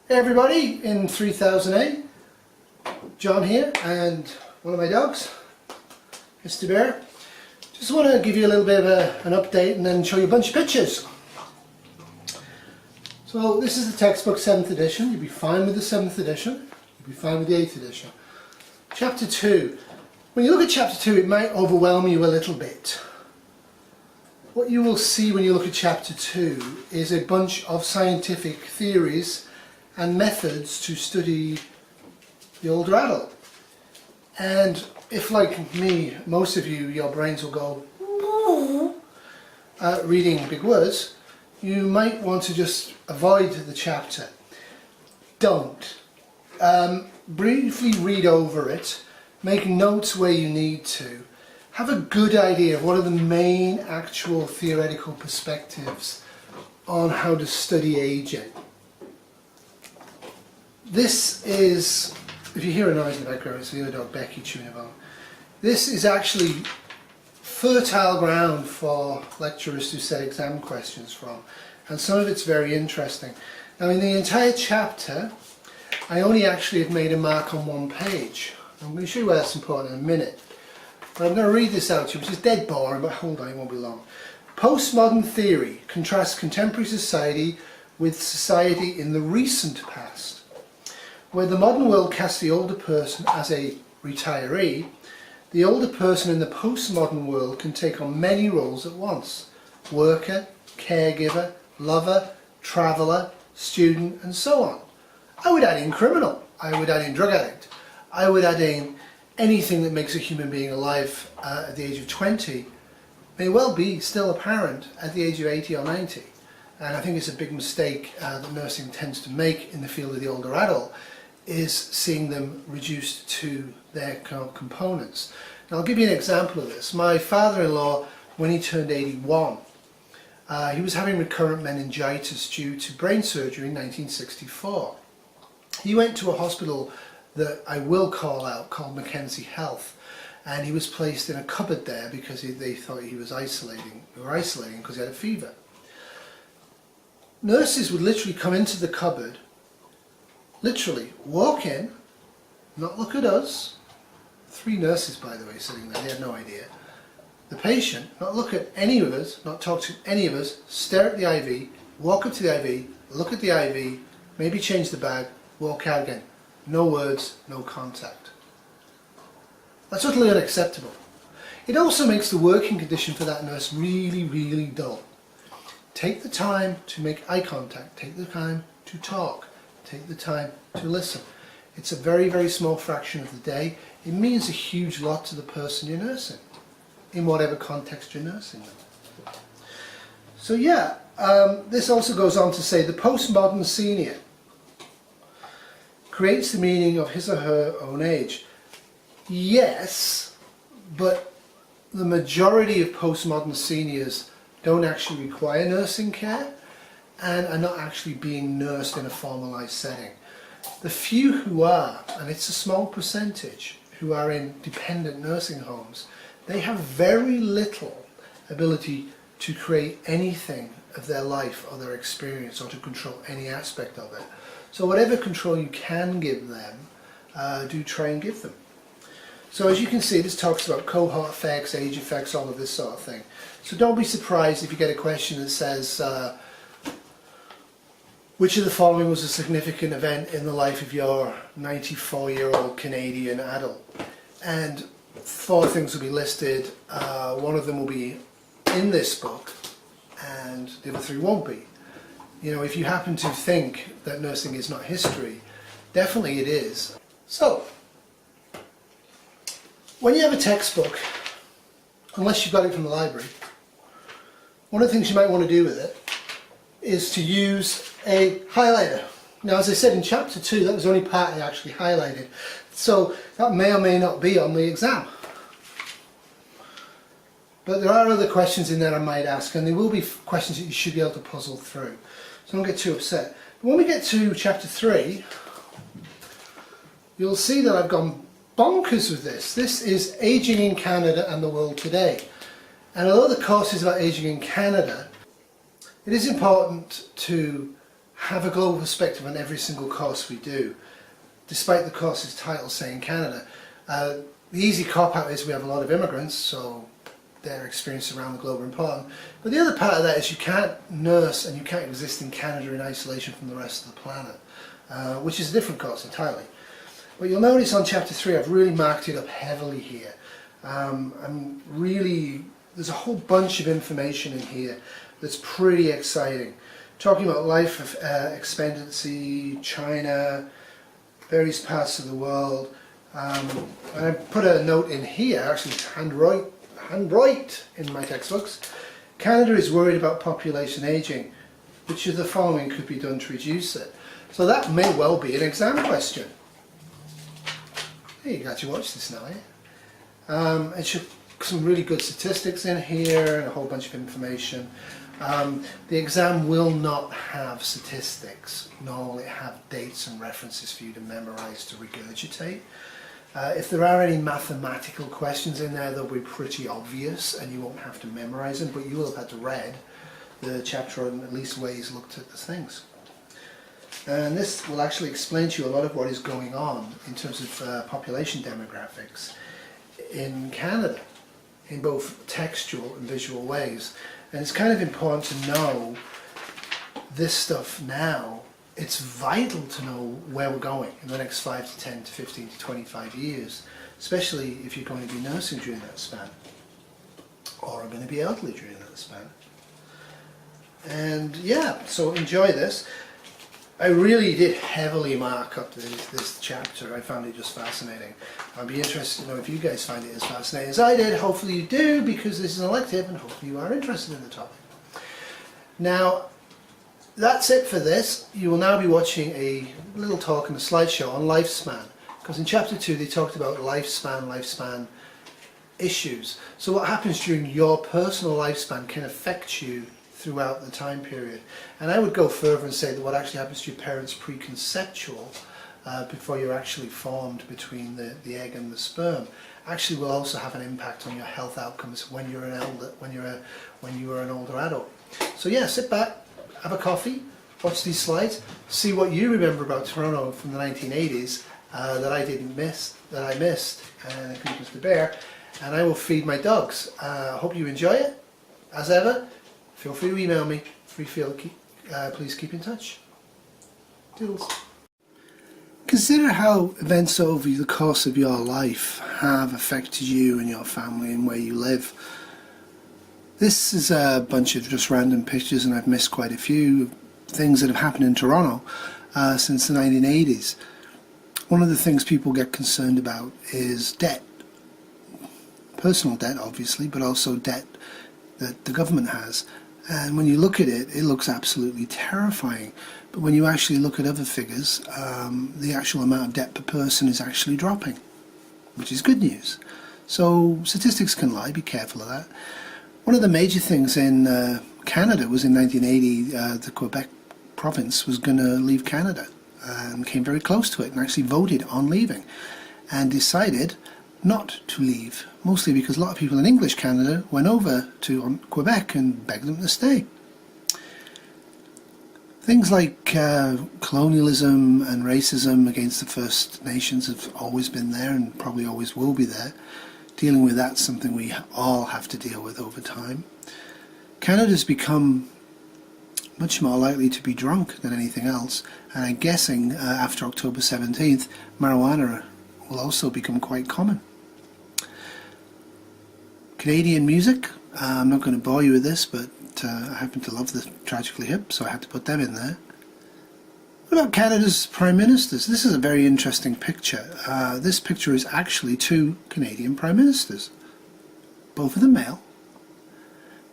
Hey everybody, in 3008, John here and one of my dogs, Mr. Bear. Just want to give you a little bit of an update and then show you a bunch of pictures. So this is the textbook 7th edition. You'll be fine with the 7th edition, you'll be fine with the 8th edition. Chapter 2. When you look at chapter 2 it might overwhelm you a little bit. What you will see when you look at chapter 2 is a bunch of scientific theories and methods to study the older adult. And if, like me, most of you, your brains will go reading big words, you might want to just avoid the chapter. Don't. Briefly read over it, make notes where you need to, have a good idea of what are the main actual theoretical perspectives on how to study aging. This is, if you hear a noise in the background, it's the other dog Becky chewing a bone. This is actually fertile ground for lecturers to set exam questions from, and some of it's very interesting. Now in the entire chapter I only actually have made a mark on one page. I'm going to show you why that's important in a minute, but I'm going to read this out to you, which is dead boring, but hold on, it won't be long. Postmodern theory contrasts contemporary society with society in the recent past. Where the modern world casts the older person as a retiree, the older person in the postmodern world can take on many roles at once. Worker, caregiver, lover, traveller, student, and so on. I would add in criminal, I would add in drug addict, I would add in anything that makes a human being alive at the age of 20 may well be still a parent at the age of 80 or 90. And I think it's a big mistake that nursing tends to make in the field of the older adult, is seeing them reduced to their components. Now I'll give you an example of this. My father-in-law, when he turned 81, he was having recurrent meningitis due to brain surgery in 1964. He went to a hospital that I will call out, called Mackenzie Health, and he was placed in a cupboard there because they thought he was isolating. They were isolating because he had a fever. Nurses would literally come into the cupboard, literally walk in, not look at us, 3 nurses by the way sitting there, they had no idea, the patient, not look at any of us, not talk to any of us, stare at the IV, walk up to the IV, look at the IV, maybe change the bag, walk out again. No words, no contact. That's utterly unacceptable. It also makes the working condition for that nurse really, really dull. Take the time to make eye contact, take the time to talk. Take the time to listen. It's a very, very small fraction of the day. It means a huge lot to the person you're nursing, in whatever context you're nursing them. So yeah, this also goes on to say the postmodern senior creates the meaning of his or her own age. Yes, but the majority of postmodern seniors don't actually require nursing care and are not actually being nursed in a formalised setting. The few who are, and it's a small percentage, who are in dependent nursing homes, they have very little ability to create anything of their life or their experience or to control any aspect of it. So whatever control you can give them, do try and give them. So as you can see, this talks about cohort effects, age effects, all of this sort of thing. So don't be surprised if you get a question that says, which of the following was a significant event in the life of your 94-year-old Canadian adult? And 4 things will be listed. One of them will be in this book and the other 3 won't be. You know, if you happen to think that nursing is not history, definitely it is. So, when you have a textbook, unless you've got it from the library, one of the things you might want to do with it is to use a highlighter. Now as I said in chapter 2, that was the only part I actually highlighted, so that may or may not be on the exam. But there are other questions in there I might ask, and there will be questions that you should be able to puzzle through, so don't get too upset. But when we get to chapter 3, you'll see that I've gone bonkers with this. This is Aging in Canada and the World Today, and although the course is about aging in Canada, it is important to have a global perspective on every single course we do, despite the course's title saying Canada. The easy cop-out is we have a lot of immigrants, so their experience around the globe are important. But the other part of that is you can't nurse and you can't exist in Canada in isolation from the rest of the planet, which is a different course entirely. But you'll notice on chapter 3 I've really marked it up heavily here. There's a whole bunch of information in here that's pretty exciting. Talking about life expectancy, China, various parts of the world. And I put a note in here, actually handwrite in my textbooks. Canada is worried about population aging. Which of the following could be done to reduce it? So that may well be an exam question. Hey, you got to watch this now, eh? It should some really good statistics in here and a whole bunch of information. The exam will not have statistics, nor will it have dates and references for you to memorize, to regurgitate. If there are any mathematical questions in there, they'll be pretty obvious and you won't have to memorize them, but you will have had to read the chapter and at least ways looked at the things. And this will actually explain to you a lot of what is going on in terms of population demographics in Canada, in both textual and visual ways. And it's kind of important to know this stuff now. It's vital to know where we're going in the next 5 to 10 to 15 to 25 years, especially if you're going to be nursing during that span, or are going to be elderly during that span. And yeah, so enjoy this. I really did heavily mark up this chapter. I found it just fascinating. I'd be interested to know if you guys find it as fascinating as I did. Hopefully you do, because this is an elective and hopefully you are interested in the topic. Now, that's it for this. You will now be watching a little talk and a slideshow on lifespan, because in chapter 2 they talked about lifespan issues. So what happens during your personal lifespan can affect you throughout the time period. And I would go further and say that what actually happens to your parents preconceptual, before you're actually formed between the egg and the sperm, actually will also have an impact on your health outcomes when you are an older adult. So yeah, sit back, have a coffee, watch these slides, see what you remember about Toronto from the 1980s that I missed, and including Mr. Bear, and I will feed my dogs. Hope you enjoy it. As ever, feel free to email me. Please keep in touch. Doodles. Consider how events over the course of your life have affected you and your family and where you live. This is a bunch of just random pictures, and I've missed quite a few things that have happened in Toronto since the 1980s. One of the things people get concerned about is debt. Personal debt, obviously, but also debt that the government has. And when you look at it, it looks absolutely terrifying. But when you actually look at other figures, the actual amount of debt per person is actually dropping, which is good news. So statistics can lie, be careful of that. One of the major things in Canada was in 1980, the Quebec province was going to leave Canada and came very close to it and actually voted on leaving and decided not to leave, mostly because a lot of people in English Canada went over to Quebec and begged them to stay. Things like colonialism and racism against the First Nations have always been there and probably always will be there. Dealing with that's something we all have to deal with over time. Canada's become much more likely to be drunk than anything else, and I'm guessing after October 17th, marijuana will also become quite common. Canadian music, I'm not going to bore you with this, but I happen to love the Tragically Hip, so I had to put them in there. What about Canada's Prime Ministers? This is a very interesting picture. This picture is actually 2 Canadian Prime Ministers, both of them male.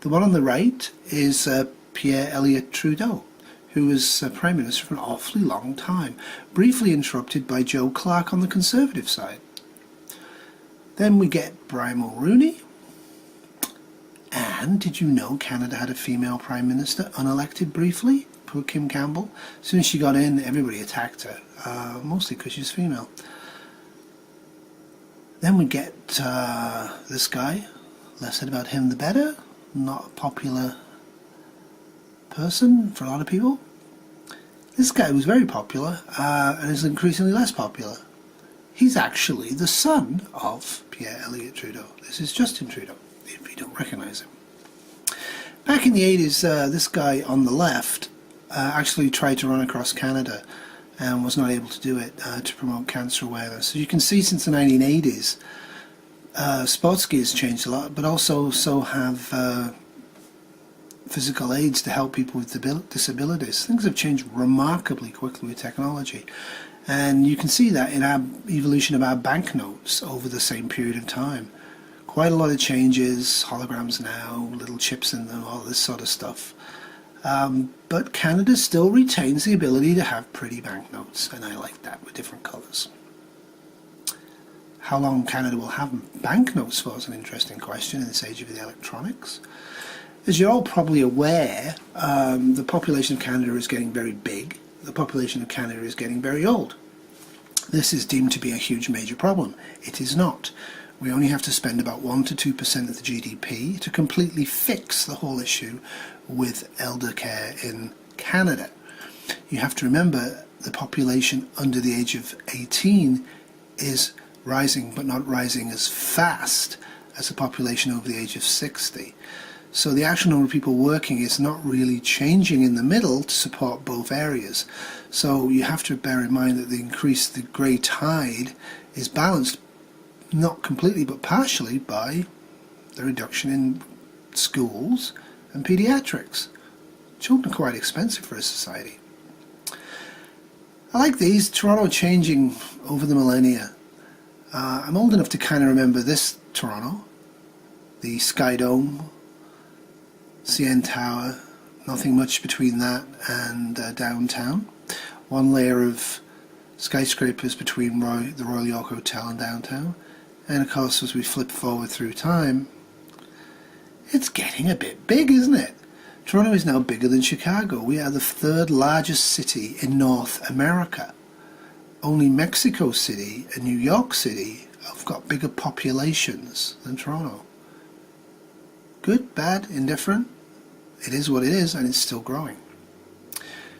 The one on the right is Pierre Elliott Trudeau, who was Prime Minister for an awfully long time, briefly interrupted by Joe Clark on the Conservative side. Then we get Brian Mulroney. And did you know Canada had a female Prime Minister, unelected briefly? Poor Kim Campbell. As soon as she got in, everybody attacked her, mostly because she's female. Then we get this guy. Less said about him the better. Not a popular person for a lot of people. This guy was very popular and is increasingly less popular. He's actually the son of Pierre Elliott Trudeau. This is Justin Trudeau, if you don't recognise him. Back in the 80s, this guy on the left actually tried to run across Canada and was not able to do it to promote cancer awareness. So you can see since the 1980s, sports ski has changed a lot, but also so have physical aids to help people with disabilities. Things have changed remarkably quickly with technology. And you can see that in our evolution of our banknotes over the same period of time. Quite a lot of changes, holograms now, little chips in them, all this sort of stuff. But Canada still retains the ability to have pretty banknotes, and I like that, with different colours. How long Canada will have banknotes for is an interesting question in this age of the electronics. As you're all probably aware, the population of Canada is getting very big. The population of Canada is getting very old. This is deemed to be a huge major problem. It is not. We only have to spend about 1 to 2% of the GDP to completely fix the whole issue with elder care in Canada. You have to remember the population under the age of 18 is rising, but not rising as fast as the population over the age of 60. So the actual number of people working is not really changing in the middle to support both areas. So you have to bear in mind that the grey tide is balanced, not completely but partially, by the reduction in schools and paediatrics. Children are quite expensive for a society. I like these, Toronto changing over the millennia. I'm old enough to kind of remember this Toronto, the Sky Dome, CN Tower, nothing much between that and downtown. One layer of skyscrapers between the Royal York Hotel and downtown. And of course, as we flip forward through time, it's getting a bit big, isn't it? Toronto is now bigger than Chicago. We are the third largest city in North America. Only Mexico City and New York City have got bigger populations than Toronto. Good, bad, indifferent? It is what it is, and it's still growing.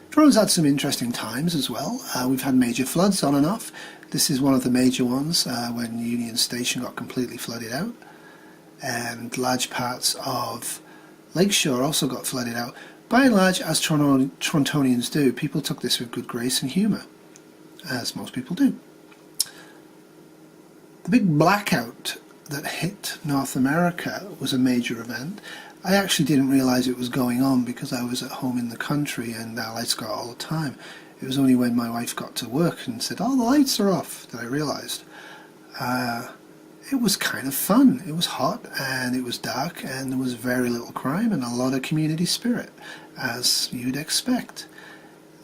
Toronto's had some interesting times as well. We've had major floods on and off. This is one of the major ones when Union Station got completely flooded out, and large parts of Lakeshore also got flooded out. By and large, as Torontonians do, people took this with good grace and humour, as most people do. The big blackout that hit North America was a major event. I actually didn't realise it was going on because I was at home in the country and our lights go out all the time. It was only when my wife got to work and said, "Oh, the lights are off," that I realised. It was kind of fun. It was hot and it was dark and there was very little crime and a lot of community spirit, as you'd expect.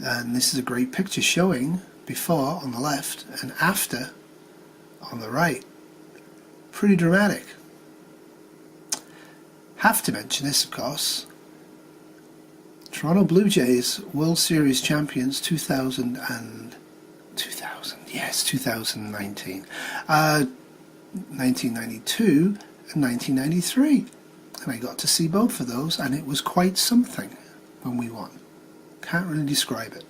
And this is a great picture showing before on the left and after on the right. Pretty dramatic. Have to mention this, of course. Toronto Blue Jays World Series champions 2019. 1992 and 1993. And I got to see both of those, and it was quite something when we won. Can't really describe it.